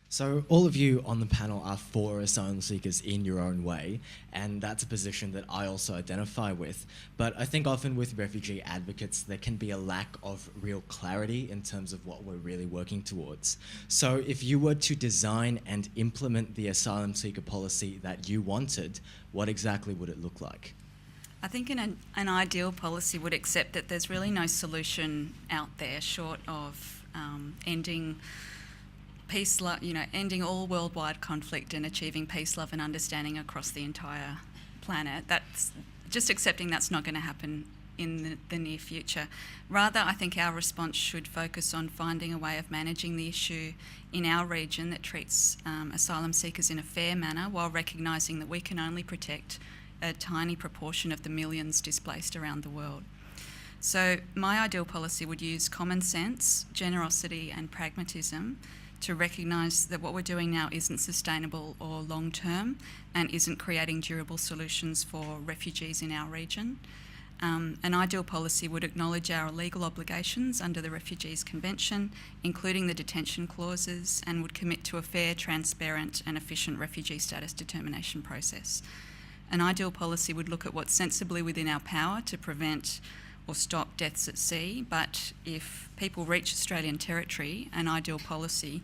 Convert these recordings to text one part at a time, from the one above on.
So all of you on the panel are for asylum seekers in your own way, and that's a position that I also identify with. But I think often with refugee advocates, there can be a lack of real clarity in terms of what we're really working towards. So if you were to design and implement the asylum seeker policy that you wanted, what exactly would it look like? I think an ideal policy would accept that there's really no solution out there short of ending peace, ending all worldwide conflict and achieving peace, love and understanding across the entire planet. That's just accepting that's not going to happen in the near future. Rather, I think our response should focus on finding a way of managing the issue in our region that treats asylum seekers in a fair manner, while recognising that we can only protect a tiny proportion of the millions displaced around the world. So my ideal policy would use common sense, generosity and pragmatism to recognise that what we're doing now isn't sustainable or long-term and isn't creating durable solutions for refugees in our region. An ideal policy would acknowledge our legal obligations under the Refugees Convention, including the detention clauses, and would commit to a fair, transparent and efficient refugee status determination process. An ideal policy would look at what's sensibly within our power to prevent or stop deaths at sea, but if people reach Australian territory, an ideal policy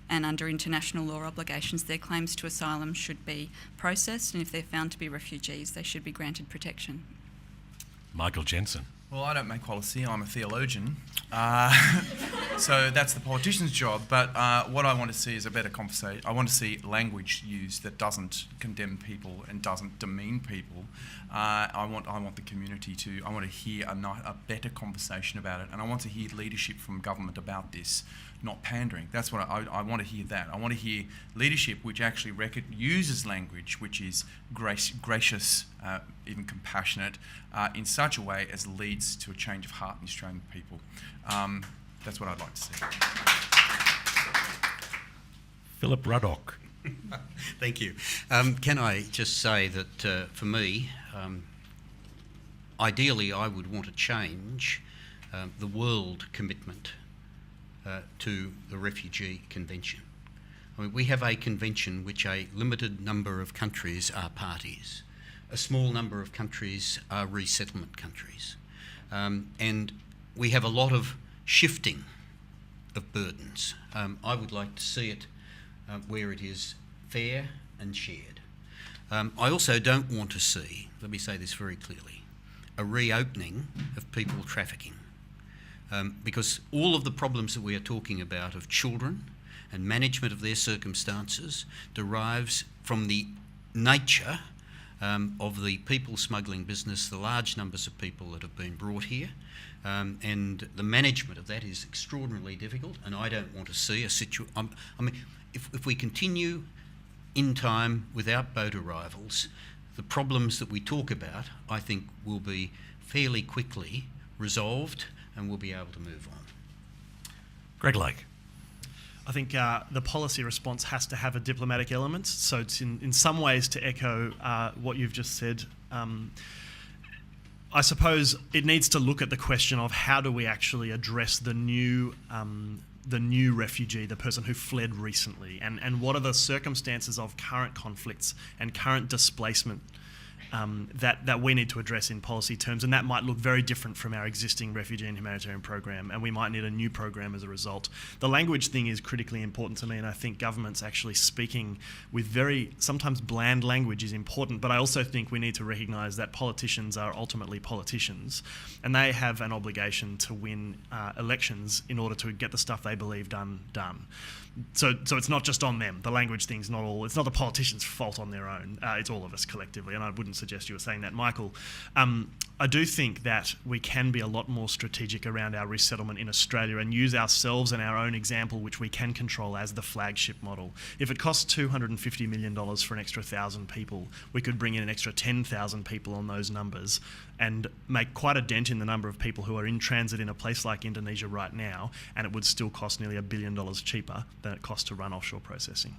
and under international law obligations, their claims to asylum should be processed, and if they're found to be refugees, they should be granted protection. Michael Jensen. Well, I don't make policy, I'm a theologian, so that's the politician's job, but what I want to see is a better conversation. I want to see language used that doesn't condemn people and doesn't demean people. I want the community to, I want to hear a better conversation about it, and I want to hear leadership from government about this, not pandering. That's what I want to hear that. I want to hear leadership which actually uses language which is gracious, even compassionate, in such a way as leads to a change of heart in the Australian people. That's what I'd like to see. Philip Ruddock. Thank you. Can I just say that for me, ideally I would want to change the world commitment to the Refugee Convention. I mean, we have a convention which a limited number of countries are parties. A small number of countries are resettlement countries. And we have a lot of shifting of burdens. I would like to see it where it is fair and shared. I also don't want to see, let me say this very clearly, a reopening of people trafficking. Because all of the problems that we are talking about of children and management of their circumstances derives from the nature of the people smuggling business, the large numbers of people that have been brought here, and the management of that is extraordinarily difficult, and I don't want to see a situation. I mean, if we continue in time without boat arrivals, the problems that we talk about, I think, will be fairly quickly resolved and we'll be able to move on. Greg Lake. I think the policy response has to have a diplomatic element. So it's in some ways, to echo what you've just said, I suppose it needs to look at the question of how do we actually address the new refugee, the person who fled recently, and what are the circumstances of current conflicts and current displacement that we need to address in policy terms, and that might look very different from our existing refugee and humanitarian program, and we might need a new program as a result. The language thing is critically important to me, and I think governments actually speaking with very sometimes bland language is important, but I also think we need to recognise that politicians are ultimately politicians, and they have an obligation to win elections in order to get the stuff they believe done. So it's not just on them. The language thing's it's not the politicians' fault on their own. It's all of us collectively, and I wouldn't suggest you were saying that, Michael. I do think that we can be a lot more strategic around our resettlement in Australia and use ourselves and our own example, which we can control, as the flagship model. If it costs $250 million for an extra 1,000 people, we could bring in an extra 10,000 people on those numbers and make quite a dent in the number of people who are in transit in a place like Indonesia right now, and it would still cost nearly $1 billion cheaper than it costs to run offshore processing.